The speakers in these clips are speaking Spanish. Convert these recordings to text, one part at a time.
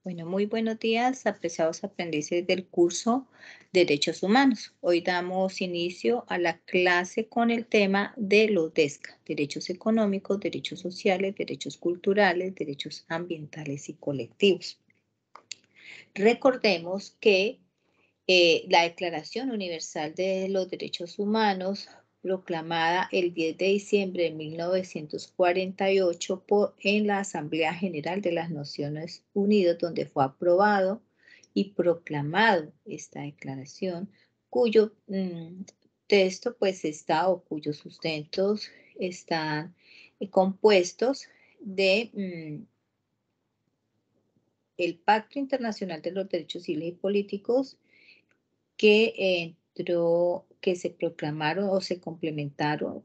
Bueno, muy buenos días, apreciados aprendices del curso Derechos Humanos. Hoy damos inicio a la clase con el tema de los DESCA, derechos económicos, derechos sociales, derechos culturales, derechos ambientales y colectivos. Recordemos que la Declaración Universal de los Derechos Humanos, proclamada el 10 de diciembre de 1948 en la Asamblea General de las Naciones Unidas, donde fue aprobado y proclamado esta declaración, cuyo texto pues está o cuyos sustentos están compuestos de el Pacto Internacional de los Derechos Civiles y Políticos, que se proclamaron o se complementaron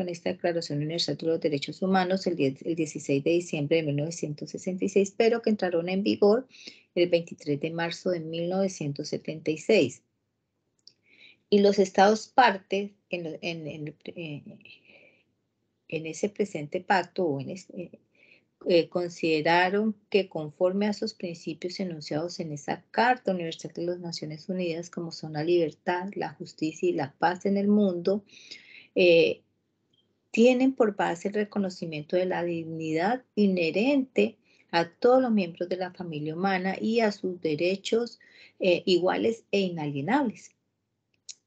esta Declaración Universal de los Derechos Humanos el 16 de diciembre de 1966, pero que entraron en vigor el 23 de marzo de 1976. Y los estados partes en ese presente pacto o consideraron que conforme a sus principios enunciados en esa Carta Universal de las Naciones Unidas, como son la libertad, la justicia y la paz en el mundo, tienen por base el reconocimiento de la dignidad inherente a todos los miembros de la familia humana y a sus derechos iguales e inalienables.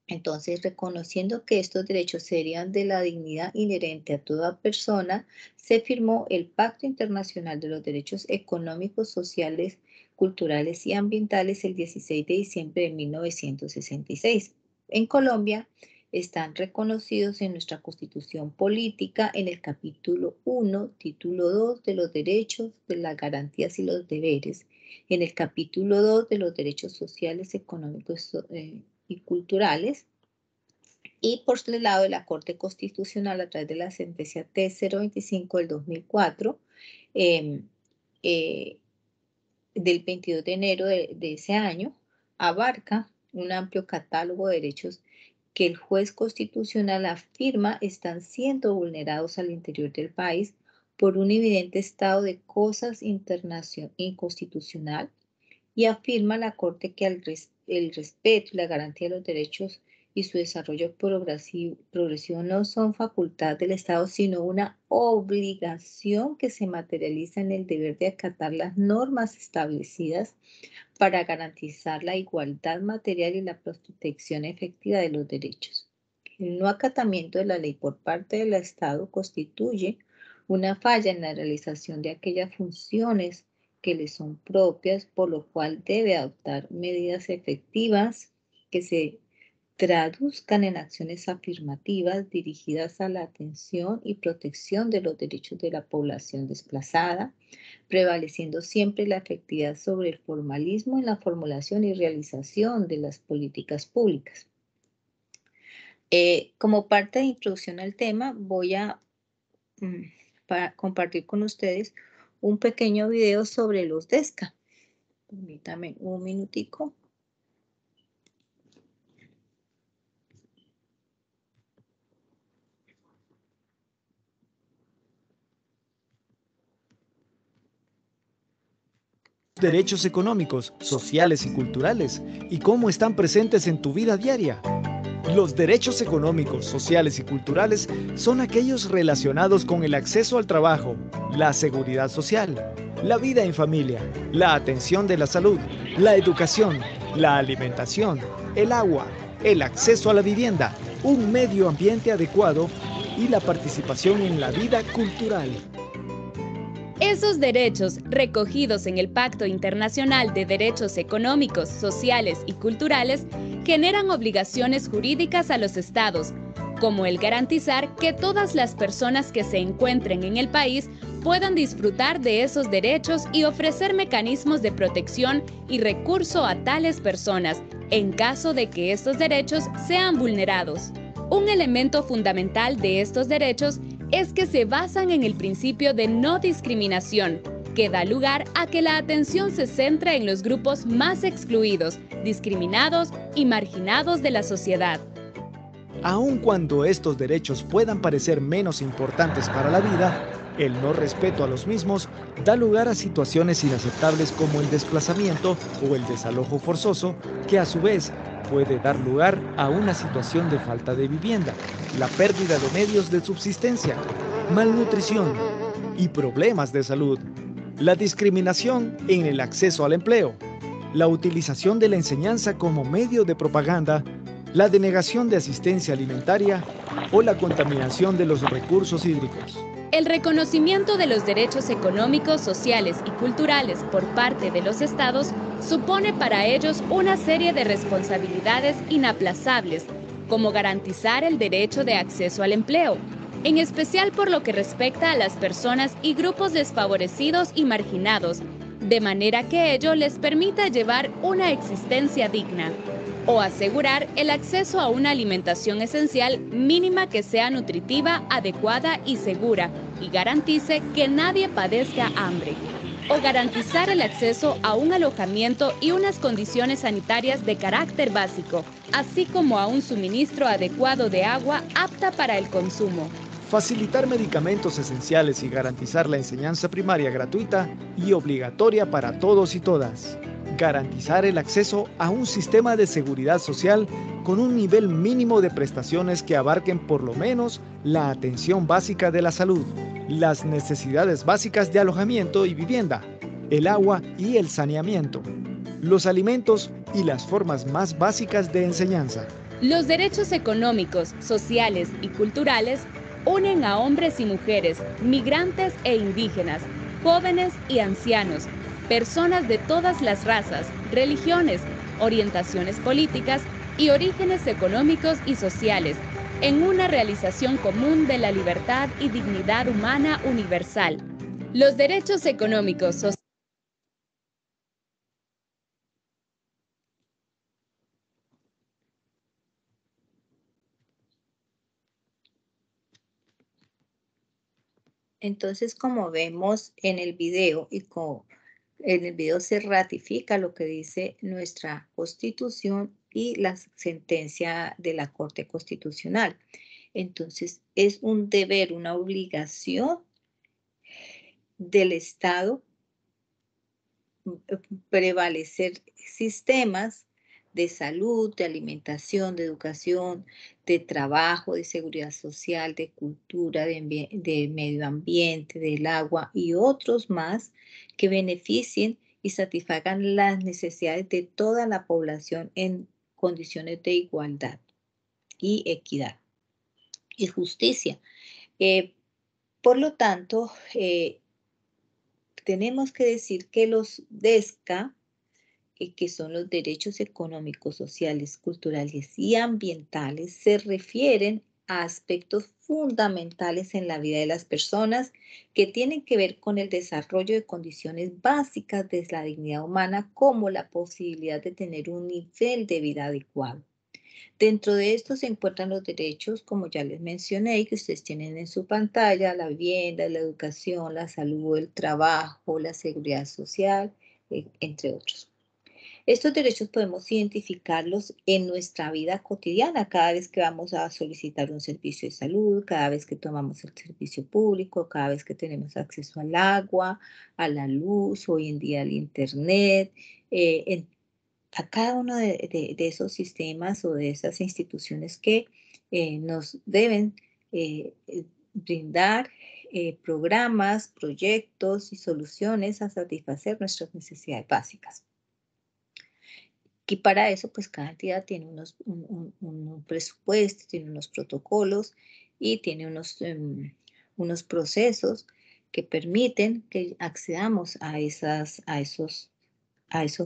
Entonces, reconociendo que estos derechos serían de la dignidad inherente a toda persona, se firmó el Pacto Internacional de los Derechos Económicos, Sociales, Culturales y Ambientales el 16 de diciembre de 1966. En Colombia están reconocidos en nuestra Constitución Política en el capítulo 1, título 2 de los derechos, de las garantías y los deberes, en el capítulo 2 de los derechos sociales, económicos y culturales, y por el lado de la Corte Constitucional a través de la sentencia T025 del 2004, del 22 de enero de ese año, abarca un amplio catálogo de derechos que el juez constitucional afirma están siendo vulnerados al interior del país por un evidente estado de cosas inconstitucional, y afirma la Corte que el respeto y la garantía de los derechos y su desarrollo progresivo no son facultad del Estado, sino una obligación que se materializa en el deber de acatar las normas establecidas para garantizar la igualdad material y la protección efectiva de los derechos. El no acatamiento de la ley por parte del Estado constituye una falla en la realización de aquellas funciones que le son propias, por lo cual debe adoptar medidas efectivas que se traduzcan en acciones afirmativas dirigidas a la atención y protección de los derechos de la población desplazada, prevaleciendo siempre la efectividad sobre el formalismo en la formulación y realización de las políticas públicas. Como parte de introducción al tema, voy a compartir con ustedes un pequeño video sobre los DESCA. Permítame un minutico. Derechos económicos, sociales y culturales, y cómo están presentes en tu vida diaria. Los derechos económicos, sociales y culturales son aquellos relacionados con el acceso al trabajo, la seguridad social, la vida en familia, la atención de la salud, la educación, la alimentación, el agua, el acceso a la vivienda, un medio ambiente adecuado y la participación en la vida cultural. Esos derechos, recogidos en el Pacto Internacional de Derechos Económicos, Sociales y Culturales, generan obligaciones jurídicas a los Estados, como el garantizar que todas las personas que se encuentren en el país puedan disfrutar de esos derechos y ofrecer mecanismos de protección y recurso a tales personas, en caso de que estos derechos sean vulnerados. Un elemento fundamental de estos derechos es que se basan en el principio de no discriminación, que da lugar a que la atención se centre en los grupos más excluidos, discriminados y marginados de la sociedad. Aun cuando estos derechos puedan parecer menos importantes para la vida, el no respeto a los mismos da lugar a situaciones inaceptables como el desplazamiento o el desalojo forzoso, que a su vez puede dar lugar a una situación de falta de vivienda, la pérdida de medios de subsistencia, malnutrición y problemas de salud, la discriminación en el acceso al empleo, la utilización de la enseñanza como medio de propaganda, la denegación de asistencia alimentaria o la contaminación de los recursos hídricos. El reconocimiento de los derechos económicos, sociales y culturales por parte de los estados supone para ellos una serie de responsabilidades inaplazables, como garantizar el derecho de acceso al empleo, en especial por lo que respecta a las personas y grupos desfavorecidos y marginados, de manera que ello les permita llevar una existencia digna, o asegurar el acceso a una alimentación esencial mínima que sea nutritiva, adecuada y segura, y garantice que nadie padezca hambre, o garantizar el acceso a un alojamiento y unas condiciones sanitarias de carácter básico, así como a un suministro adecuado de agua apta para el consumo. Facilitar medicamentos esenciales y garantizar la enseñanza primaria gratuita y obligatoria para todos y todas. Garantizar el acceso a un sistema de seguridad social con un nivel mínimo de prestaciones que abarquen por lo menos la atención básica de la salud, las necesidades básicas de alojamiento y vivienda, el agua y el saneamiento, los alimentos y las formas más básicas de enseñanza. Los derechos económicos, sociales y culturales unen a hombres y mujeres, migrantes e indígenas, jóvenes y ancianos, personas de todas las razas, religiones, orientaciones políticas y orígenes económicos y sociales, en una realización común de la libertad y dignidad humana universal. Los derechos económicos, sociales. Entonces, como vemos en el video y como en el video se ratifica lo que dice nuestra Constitución y la sentencia de la Corte Constitucional. Entonces, es un deber, una obligación del Estado prevalecer sistemas de salud, de alimentación, de educación, de trabajo, de seguridad social, de cultura, de medio ambiente, del agua y otros más que beneficien y satisfagan las necesidades de toda la población en condiciones de igualdad y equidad y justicia. Eh, por lo tanto, tenemos que decir que los DESCA, que son los derechos económicos, sociales, culturales y ambientales, se refieren a aspectos fundamentales en la vida de las personas que tienen que ver con el desarrollo de condiciones básicas de la dignidad humana, como la posibilidad de tener un nivel de vida adecuado. Dentro de esto se encuentran los derechos, como ya les mencioné, que ustedes tienen en su pantalla: la vivienda, la educación, la salud, el trabajo, la seguridad social, entre otros. Estos derechos podemos identificarlos en nuestra vida cotidiana, cada vez que vamos a solicitar un servicio de salud, cada vez que tomamos el servicio público, cada vez que tenemos acceso al agua, a la luz, hoy en día al internet, a cada uno de esos sistemas o de esas instituciones que nos deben brindar programas, proyectos y soluciones a satisfacer nuestras necesidades básicas. Y para eso, pues cada entidad tiene un presupuesto, tiene unos protocolos y tiene unos procesos que permiten que accedamos a esos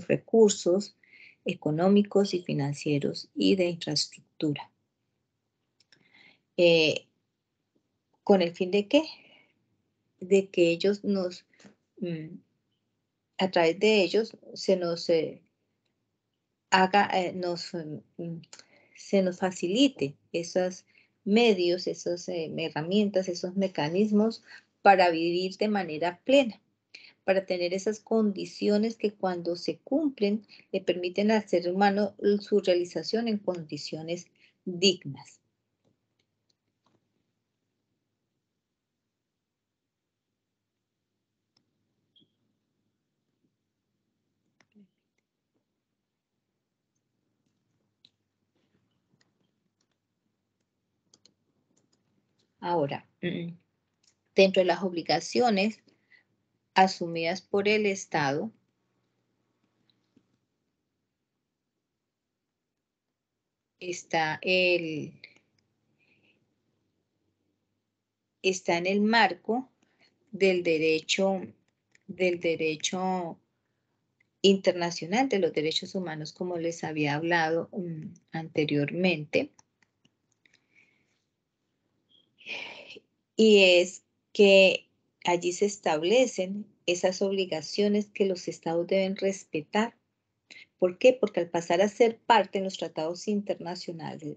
recursos económicos y financieros y de infraestructura. ¿Con el fin de qué? De que ellos a través de ellos se nos se nos facilite esos medios, esas herramientas, esos mecanismos para vivir de manera plena, para tener esas condiciones que cuando se cumplen le permiten al ser humano su realización en condiciones dignas. Ahora, dentro de las obligaciones asumidas por el Estado, está en el marco del derecho internacional de los derechos humanos, como les había hablado anteriormente. Y es que allí se establecen esas obligaciones que los estados deben respetar. ¿Por qué? Porque al pasar a ser parte en los tratados internacionales,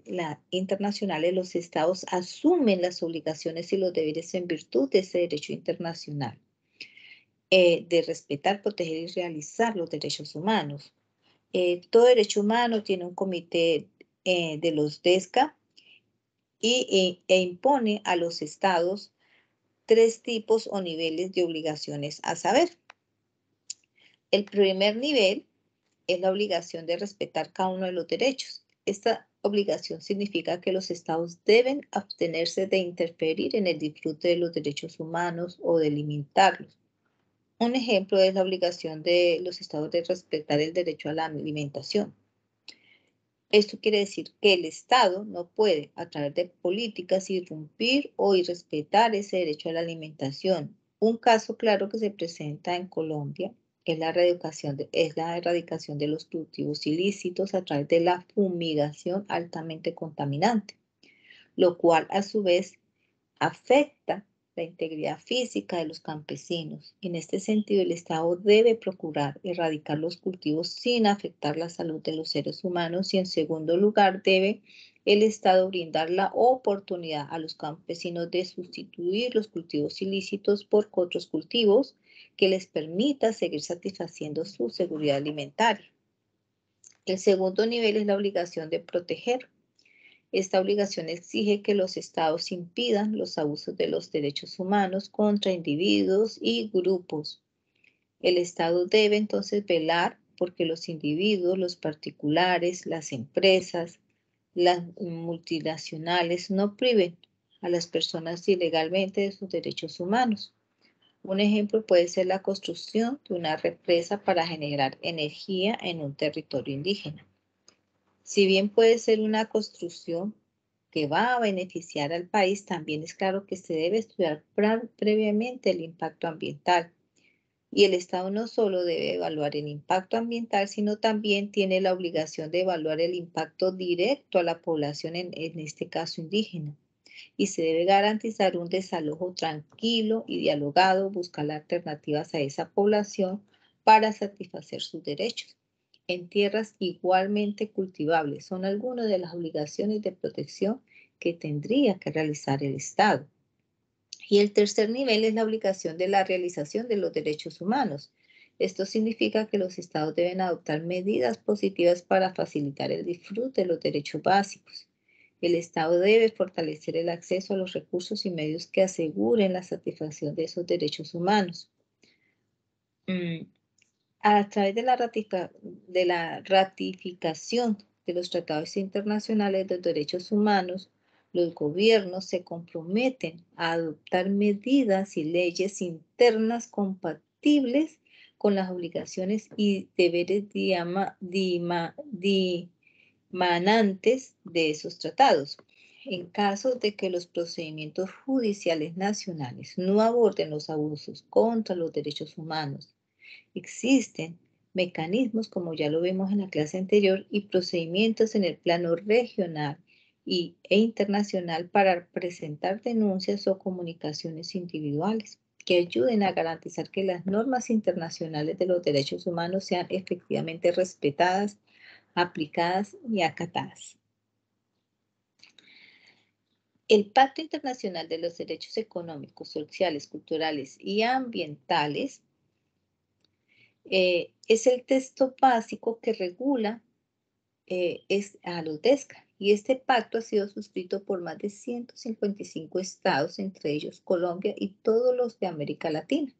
los estados asumen las obligaciones y los deberes en virtud de ese derecho internacional, de respetar, proteger y realizar los derechos humanos. Todo derecho humano tiene un comité de los DESCA e impone a los estados 3 tipos o niveles de obligaciones a saber. El primer nivel es la obligación de respetar cada uno de los derechos. Esta obligación significa que los estados deben abstenerse de interferir en el disfrute de los derechos humanos o de limitarlos. Un ejemplo es la obligación de los estados de respetar el derecho a la alimentación. Esto quiere decir que el Estado no puede, a través de políticas, irrumpir o irrespetar ese derecho a la alimentación. Un caso claro que se presenta en Colombia es la erradicación de los cultivos ilícitos a través de la fumigación altamente contaminante, lo cual a su vez afecta la integridad física de los campesinos. En este sentido, el Estado debe procurar erradicar los cultivos sin afectar la salud de los seres humanos y, en segundo lugar, debe el Estado brindar la oportunidad a los campesinos de sustituir los cultivos ilícitos por otros cultivos que les permita seguir satisfaciendo su seguridad alimentaria. El segundo nivel es la obligación de proteger. Esta obligación exige que los estados impidan los abusos de los derechos humanos contra individuos y grupos. El Estado debe entonces velar porque los individuos, los particulares, las empresas, las multinacionales no priven a las personas ilegalmente de sus derechos humanos. Un ejemplo puede ser la construcción de una represa para generar energía en un territorio indígena. Si bien puede ser una construcción que va a beneficiar al país, también es claro que se debe estudiar previamente el impacto ambiental. Y el Estado no solo debe evaluar el impacto ambiental, sino también tiene la obligación de evaluar el impacto directo a la población, en este caso indígena. Y se debe garantizar un desalojo tranquilo y dialogado, buscar alternativas a esa población para satisfacer sus derechos en tierras igualmente cultivables. Son algunas de las obligaciones de protección que tendría que realizar el Estado. Y el tercer nivel es la obligación de la realización de los derechos humanos. Esto significa que los estados deben adoptar medidas positivas para facilitar el disfrute de los derechos básicos. El Estado debe fortalecer el acceso a los recursos y medios que aseguren la satisfacción de esos derechos humanos. A través de la ratificación de los tratados internacionales de derechos humanos, los gobiernos se comprometen a adoptar medidas y leyes internas compatibles con las obligaciones y deberes dimanantes de esos tratados. En caso de que los procedimientos judiciales nacionales no aborden los abusos contra los derechos humanos, existen mecanismos, como ya lo vimos en la clase anterior, y procedimientos en el plano regional e internacional para presentar denuncias o comunicaciones individuales que ayuden a garantizar que las normas internacionales de los derechos humanos sean efectivamente respetadas, aplicadas y acatadas. El Pacto Internacional de los Derechos Económicos, Sociales, Culturales y Ambientales es el texto básico que regula a los DESCA. Y este pacto ha sido suscrito por más de 155 estados, entre ellos Colombia y todos los de América Latina.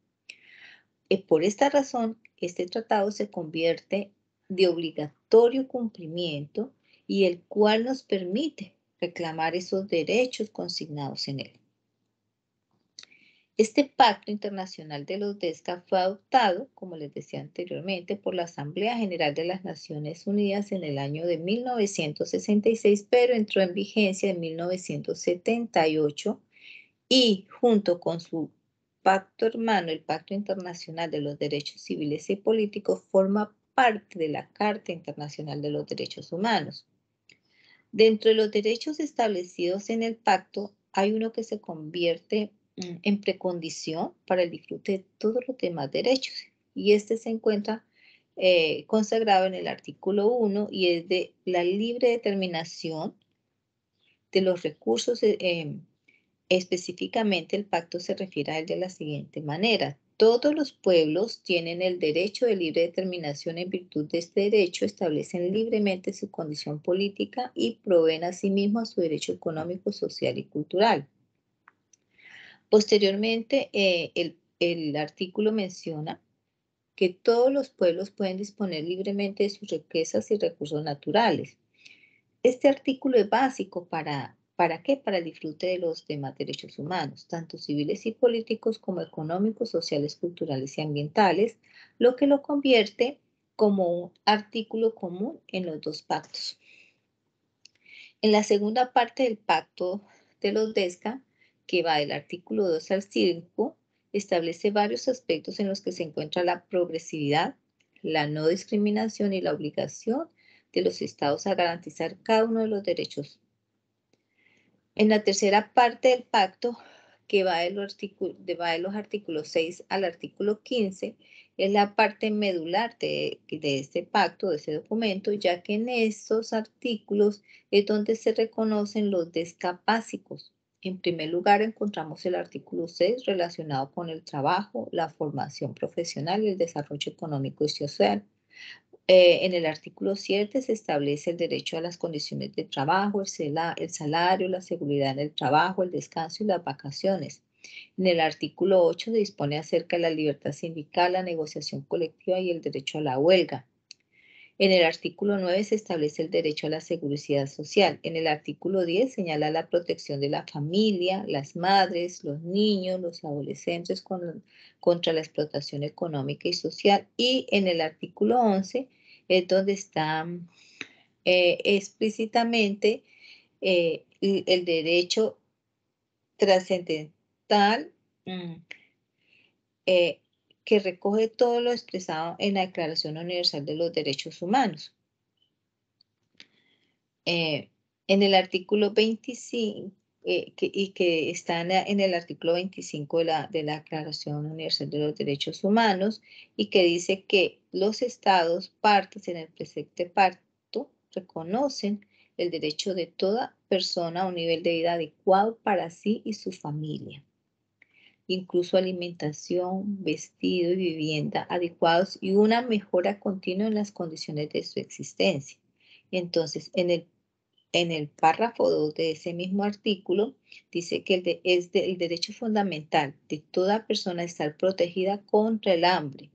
Por esta razón, este tratado se convierte de obligatorio cumplimiento y el cual nos permite reclamar esos derechos consignados en él. Este Pacto Internacional de los DESCA fue adoptado, como les decía anteriormente, por la Asamblea General de las Naciones Unidas en el año de 1966, pero entró en vigencia en 1978 y junto con su pacto hermano, el Pacto Internacional de los Derechos Civiles y Políticos, forma parte de la Carta Internacional de los Derechos Humanos. Dentro de los derechos establecidos en el pacto, hay uno que se convierte en precondición para el disfrute de todos los demás derechos. Y este se encuentra consagrado en el artículo 1 y es de la libre determinación de los recursos. Específicamente, el pacto se refiere a él de la siguiente manera. Todos los pueblos tienen el derecho de libre determinación. En virtud de este derecho, establecen libremente su condición política y proveen asimismo a su derecho económico, social y cultural. Posteriormente, el artículo menciona que todos los pueblos pueden disponer libremente de sus riquezas y recursos naturales. Este artículo es básico ¿para qué? Para el disfrute de los demás derechos humanos, tanto civiles y políticos como económicos, sociales, culturales y ambientales, lo que lo convierte como un artículo común en los dos pactos. En la segunda parte del pacto de los DESCA, que va del artículo 2 al 5, establece varios aspectos en los que se encuentra la progresividad, la no discriminación y la obligación de los estados a garantizar cada uno de los derechos. En la tercera parte del pacto, que va de los artículos 6 al artículo 15, es la parte medular de este pacto, de ese documento, ya que en estos artículos es donde se reconocen los DESCA básicos. En primer lugar, encontramos el artículo 6 relacionado con el trabajo, la formación profesional y el desarrollo económico y social. En el artículo 7 se establece el derecho a las condiciones de trabajo, el salario, la seguridad en el trabajo, el descanso y las vacaciones. En el artículo 8 se dispone acerca de la libertad sindical, la negociación colectiva y el derecho a la huelga. En el artículo 9 se establece el derecho a la seguridad social. En el artículo 10 señala la protección de la familia, las madres, los niños, los adolescentes contra la explotación económica y social. Y en el artículo 11 es donde está explícitamente el derecho trascendental que recoge todo lo expresado en la Declaración Universal de los Derechos Humanos. En el artículo 25, que está en el artículo 25 de la Declaración Universal de los Derechos Humanos, y que dice que los estados partes en el presente pacto reconocen el derecho de toda persona a un nivel de vida adecuado para sí y su familia, incluso alimentación, vestido y vivienda adecuados y una mejora continua en las condiciones de su existencia. Entonces, en el párrafo 2 de ese mismo artículo, dice que el derecho fundamental de toda persona a estar protegida contra el hambre.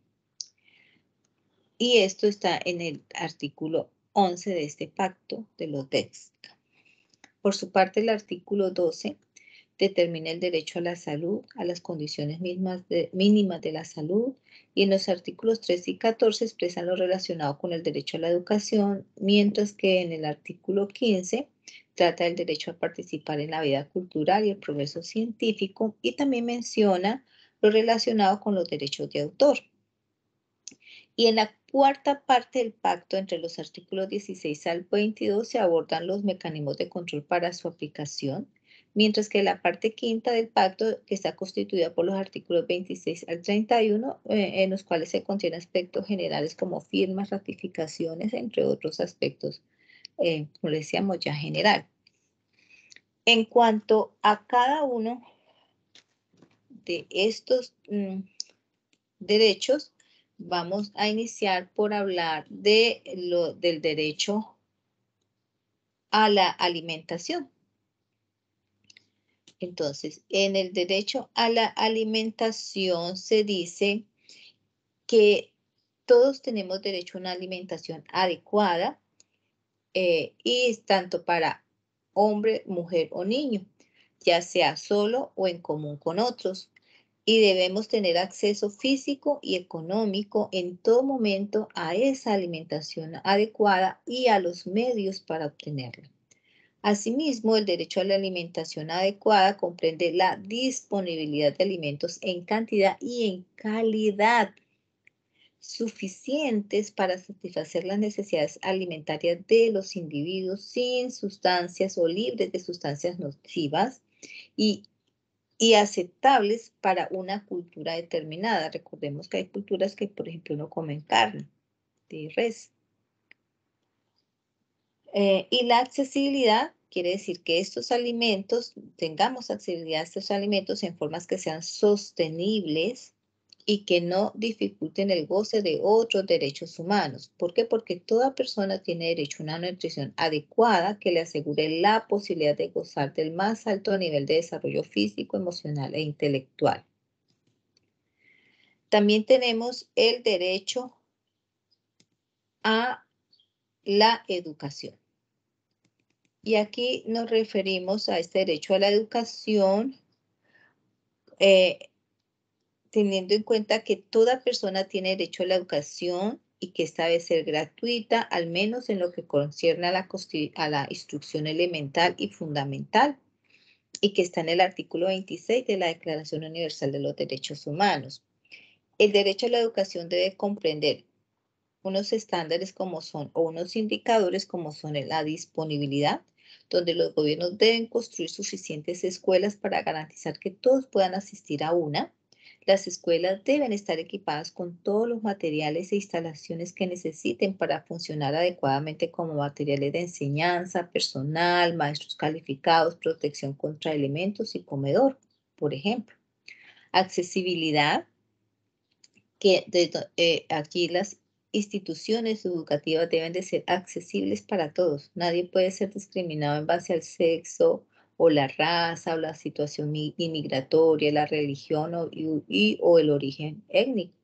Y esto está en el artículo 11 de este pacto de los DESCA. Por su parte, el artículo 12 determina el derecho a la salud, a las condiciones mínimas de la salud, y en los artículos 13 y 14 expresan lo relacionado con el derecho a la educación, mientras que en el artículo 15 trata del derecho a participar en la vida cultural y el progreso científico, y también menciona lo relacionado con los derechos de autor. Y en la cuarta parte del pacto, entre los artículos 16 al 22, se abordan los mecanismos de control para su aplicación, mientras que la parte quinta del pacto, que está constituida por los artículos 26 al 31, en los cuales se contienen aspectos generales como firmas, ratificaciones, entre otros aspectos, como le decíamos, ya general. En cuanto a cada uno de estos derechos, vamos a iniciar por hablar del derecho a la alimentación. Entonces, en el derecho a la alimentación se dice que todos tenemos derecho a una alimentación adecuada y es tanto para hombre, mujer o niño, ya sea solo o en común con otros. y debemos tener acceso físico y económico en todo momento a esa alimentación adecuada y a los medios para obtenerla. Asimismo, el derecho a la alimentación adecuada comprende la disponibilidad de alimentos en cantidad y en calidad suficientes para satisfacer las necesidades alimentarias de los individuos sin sustancias o libres de sustancias nocivas y aceptables para una cultura determinada. Recordemos que hay culturas que, por ejemplo, no comen carne de res. Y la accesibilidad quiere decir que estos alimentos, tengamos accesibilidad a estos alimentos en formas que sean sostenibles y que no dificulten el goce de otros derechos humanos. ¿Por qué? Porque toda persona tiene derecho a una nutrición adecuada que le asegure la posibilidad de gozar del más alto nivel de desarrollo físico, emocional e intelectual. También tenemos el derecho a la educación. Y aquí nos referimos a este derecho a la educación, teniendo en cuenta que toda persona tiene derecho a la educación y que esta debe ser gratuita, al menos en lo que concierne a la instrucción elemental y fundamental, y que está en el artículo 26 de la Declaración Universal de los Derechos Humanos. El derecho a la educación debe comprender unos estándares como son, o unos indicadores como son la disponibilidad, donde los gobiernos deben construir suficientes escuelas para garantizar que todos puedan asistir a una. Las escuelas deben estar equipadas con todos los materiales e instalaciones que necesiten para funcionar adecuadamente como materiales de enseñanza, personal, maestros calificados, protección contra elementos y comedor, por ejemplo. Accesibilidad, que aquí las instituciones educativas deben de ser accesibles para todos. Nadie puede ser discriminado en base al sexo o la raza o la situación inmigratoria, la religión o el origen étnico.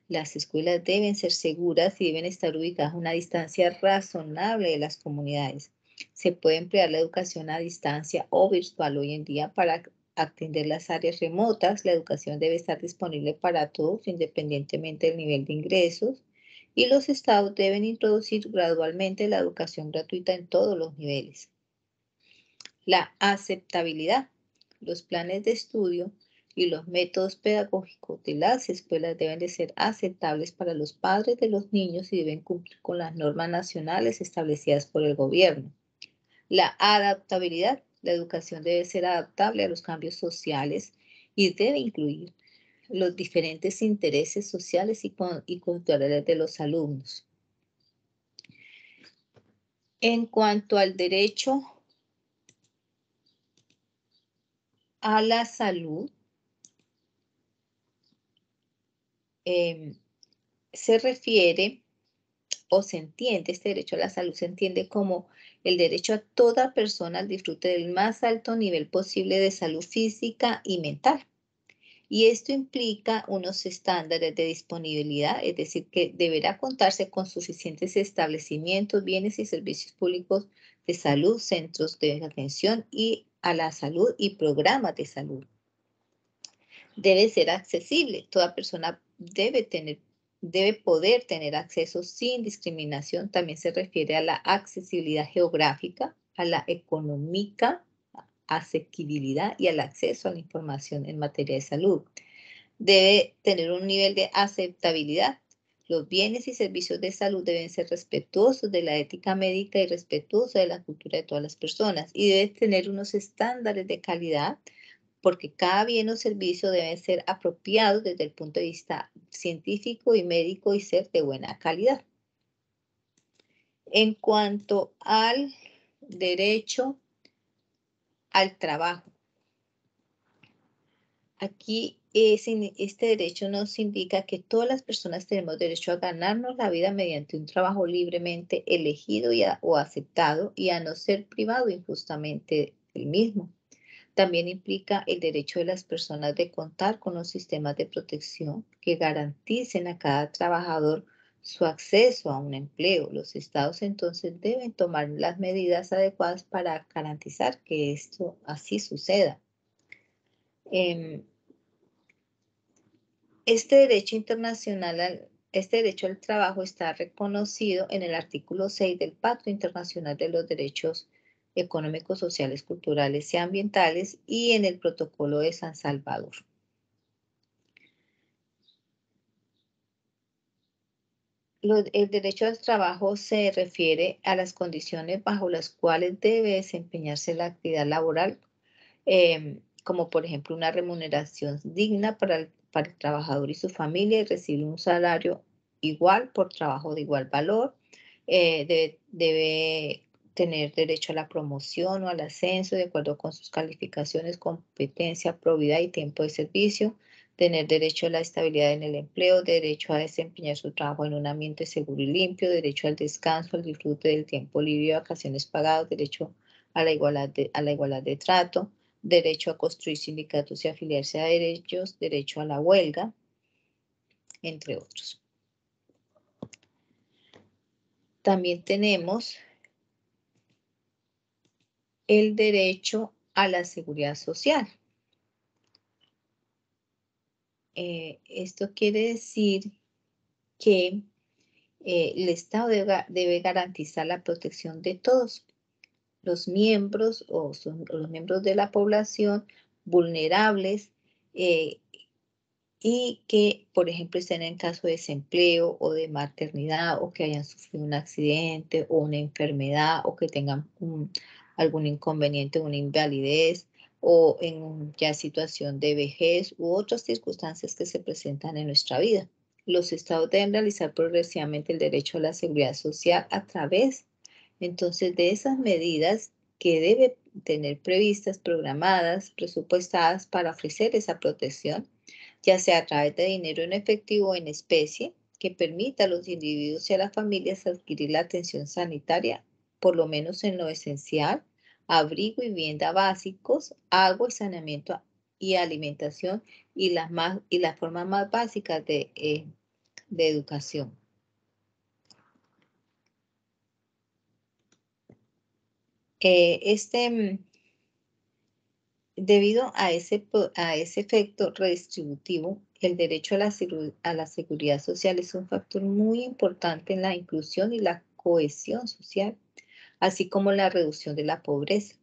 Las escuelas deben ser seguras y deben estar ubicadas a una distancia razonable de las comunidades. Se puede emplear la educación a distancia o virtual hoy en día para atender las áreas remotas. La educación debe estar disponible para todos, independientemente del nivel de ingresos. Y los estados deben introducir gradualmente la educación gratuita en todos los niveles. La aceptabilidad. Los planes de estudio y los métodos pedagógicos de las escuelas deben de ser aceptables para los padres de los niños y deben cumplir con las normas nacionales establecidas por el gobierno. La adaptabilidad. La educación debe ser adaptable a los cambios sociales y debe incluir los diferentes intereses sociales y culturales de los alumnos. En cuanto al derecho a la salud, se refiere o se entiende, este derecho a la salud se entiende como el derecho a toda persona al disfrute del más alto nivel posible de salud física y mental. Y esto implica unos estándares de disponibilidad, es decir, que deberá contarse con suficientes establecimientos, bienes y servicios públicos de salud, centros de atención y a la salud y programas de salud. Debe ser accesible. Toda persona debe poder tener acceso sin discriminación. También se refiere a la accesibilidad geográfica, a la económica, asequibilidad y al acceso a la información en materia de salud. Debe tener un nivel de aceptabilidad. Los bienes y servicios de salud deben ser respetuosos de la ética médica y respetuosos de la cultura de todas las personas. Y debe tener unos estándares de calidad, porque cada bien o servicio debe ser apropiado desde el punto de vista científico y médico y ser de buena calidad. En cuanto al derecho al trabajo, aquí este derecho nos indica que todas las personas tenemos derecho a ganarnos la vida mediante un trabajo libremente elegido o aceptado y a no ser privado injustamente del mismo. También implica el derecho de las personas de contar con los sistemas de protección que garanticen a cada trabajador su acceso a un empleo. Los estados entonces deben tomar las medidas adecuadas para garantizar que esto así suceda. Este derecho internacional, este derecho al trabajo está reconocido en el artículo 6 del Pacto Internacional de los Derechos Económicos, Sociales, Culturales y Ambientales y en el Protocolo de San Salvador. El derecho al trabajo se refiere a las condiciones bajo las cuales debe desempeñarse la actividad laboral, como por ejemplo una remuneración digna para el trabajador y su familia y recibir un salario igual por trabajo de igual valor. Debe tener derecho a la promoción o al ascenso de acuerdo con sus calificaciones, competencia, probidad y tiempo de servicio. Tener derecho a la estabilidad en el empleo, derecho a desempeñar su trabajo en un ambiente seguro y limpio, derecho al descanso, al disfrute del tiempo libre y vacaciones pagadas, derecho a la igualdad de trato, derecho a construir sindicatos y afiliarse a derechos, derecho a la huelga, entre otros. También tenemos el derecho a la seguridad social. Esto quiere decir que el Estado debe garantizar la protección de todos los miembros o los miembros de la población vulnerables y que, por ejemplo, estén en caso de desempleo o de maternidad o que hayan sufrido un accidente o una enfermedad o que tengan algún inconveniente, una invalidez o en ya situación de vejez u otras circunstancias que se presentan en nuestra vida. Los estados deben realizar progresivamente el derecho a la seguridad social a través, entonces, de esas medidas que debe tener previstas, programadas, presupuestadas para ofrecer esa protección, ya sea a través de dinero en efectivo o en especie, que permita a los individuos y a las familias adquirir la atención sanitaria, por lo menos en lo esencial, abrigo y vivienda básicos, agua y saneamiento y alimentación y las formas más básicas de educación. Debido a ese efecto redistributivo, el derecho a la seguridad social es un factor muy importante en la inclusión y la cohesión social, así como la reducción de la pobreza.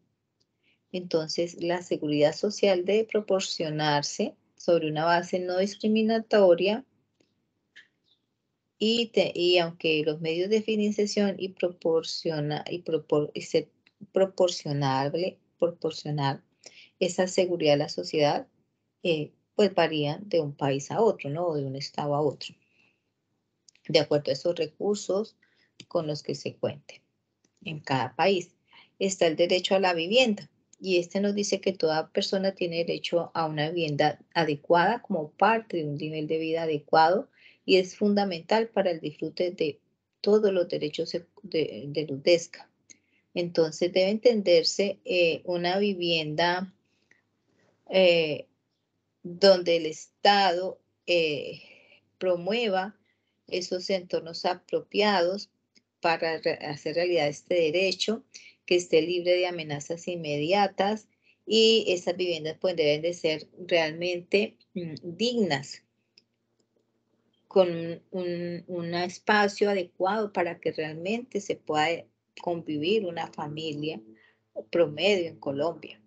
Entonces, la seguridad social debe proporcionarse sobre una base no discriminatoria y aunque los medios de financiación ser proporcional esa seguridad de la sociedad, pues varían de un país a otro, ¿no? O de un estado a otro, de acuerdo a esos recursos con los que se cuente. En cada país está el derecho a la vivienda y este nos dice que toda persona tiene derecho a una vivienda adecuada como parte de un nivel de vida adecuado y es fundamental para el disfrute de todos los derechos de UDESCA. Entonces debe entenderse una vivienda donde el Estado promueva esos entornos apropiados para hacer realidad este derecho, que esté libre de amenazas inmediatas y esas viviendas pues deben de ser realmente dignas, con un espacio adecuado para que realmente se pueda convivir una familia promedio en Colombia.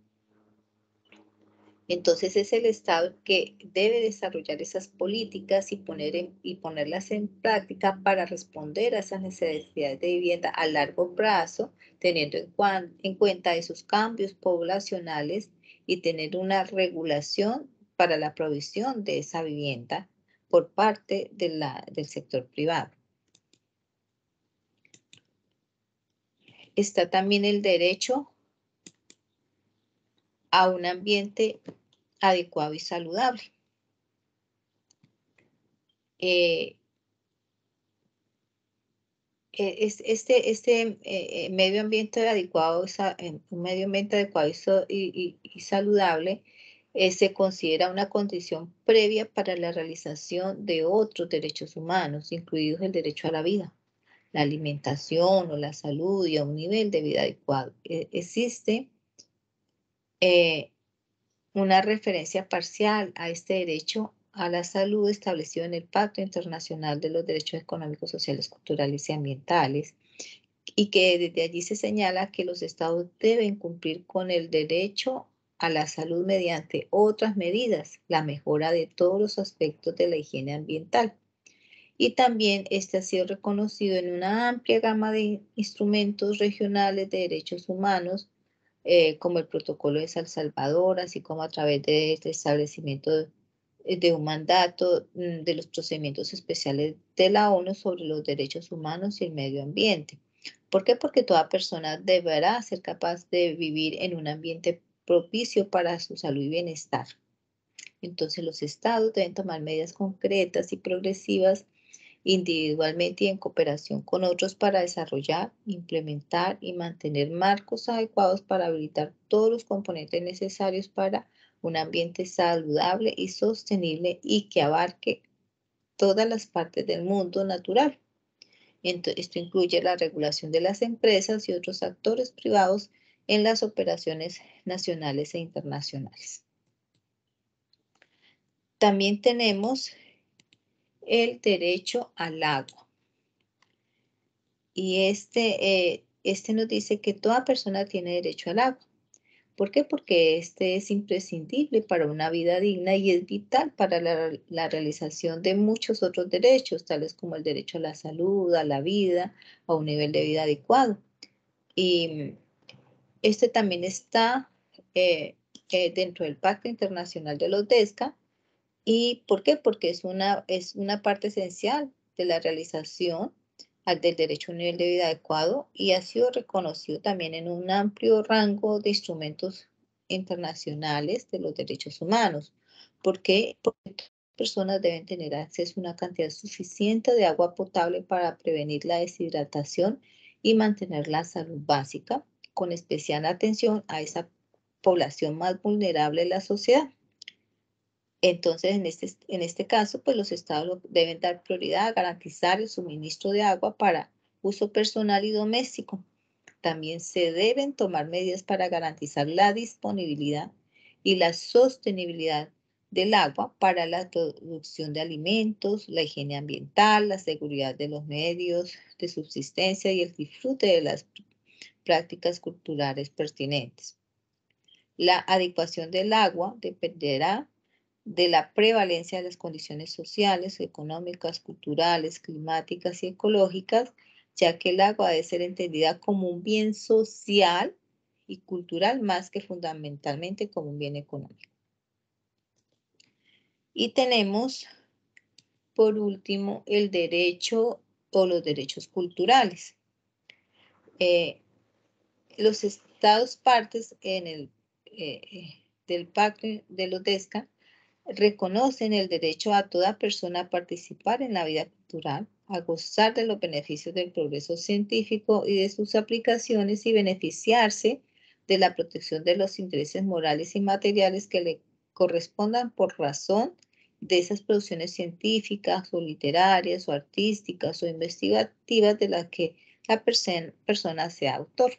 Entonces es el Estado que debe desarrollar esas políticas y ponerlas en práctica para responder a esas necesidades de vivienda a largo plazo, teniendo en cuenta esos cambios poblacionales y tener una regulación para la provisión de esa vivienda por parte del sector privado. Está también el derecho a un ambiente adecuado y saludable. Medio ambiente adecuado, un medio ambiente adecuado y saludable se considera una condición previa para la realización de otros derechos humanos, incluidos el derecho a la vida, la alimentación o la salud y a un nivel de vida adecuado. Existe una referencia parcial a este derecho a la salud establecido en el Pacto Internacional de los Derechos Económicos, Sociales, Culturales y Ambientales, y que desde allí se señala que los estados deben cumplir con el derecho a la salud mediante otras medidas, la mejora de todos los aspectos de la higiene ambiental. Y también este ha sido reconocido en una amplia gama de instrumentos regionales de derechos humanos, como el Protocolo de San Salvador, así como a través del establecimiento de un mandato de los procedimientos especiales de la ONU sobre los derechos humanos y el medio ambiente. ¿Por qué? Porque toda persona deberá ser capaz de vivir en un ambiente propicio para su salud y bienestar. Entonces los estados deben tomar medidas concretas y progresivas individualmente y en cooperación con otros para desarrollar, implementar y mantener marcos adecuados para habilitar todos los componentes necesarios para un ambiente saludable y sostenible y que abarque todas las partes del mundo natural. Esto incluye la regulación de las empresas y otros actores privados en las operaciones nacionales e internacionales. También tenemos el derecho al agua. Y este nos dice que toda persona tiene derecho al agua. ¿Por qué? Porque este es imprescindible para una vida digna y es vital para la realización de muchos otros derechos, tales como el derecho a la salud, a la vida, a un nivel de vida adecuado. Y este también está dentro del Pacto Internacional de los DESCA. ¿Y por qué? Porque es una parte esencial de la realización del derecho a un nivel de vida adecuado y ha sido reconocido también en un amplio rango de instrumentos internacionales de los derechos humanos. ¿Por qué? Porque todas las personas deben tener acceso a una cantidad suficiente de agua potable para prevenir la deshidratación y mantener la salud básica, con especial atención a esa población más vulnerable de la sociedad. Entonces, en este caso, pues los estados deben dar prioridad a garantizar el suministro de agua para uso personal y doméstico. También se deben tomar medidas para garantizar la disponibilidad y la sostenibilidad del agua para la producción de alimentos, la higiene ambiental, la seguridad de los medios de subsistencia y el disfrute de las prácticas culturales pertinentes. La adecuación del agua dependerá de la prevalencia de las condiciones sociales, económicas, culturales, climáticas y ecológicas, ya que el agua debe ser entendida como un bien social y cultural más que fundamentalmente como un bien económico. Y tenemos, por último, el derecho o los derechos culturales. Los estados partes del Pacto de los DESCA reconocen el derecho a toda persona a participar en la vida cultural, a gozar de los beneficios del progreso científico y de sus aplicaciones y beneficiarse de la protección de los intereses morales y materiales que le correspondan por razón de esas producciones científicas o literarias o artísticas o investigativas de las que la persona sea autor.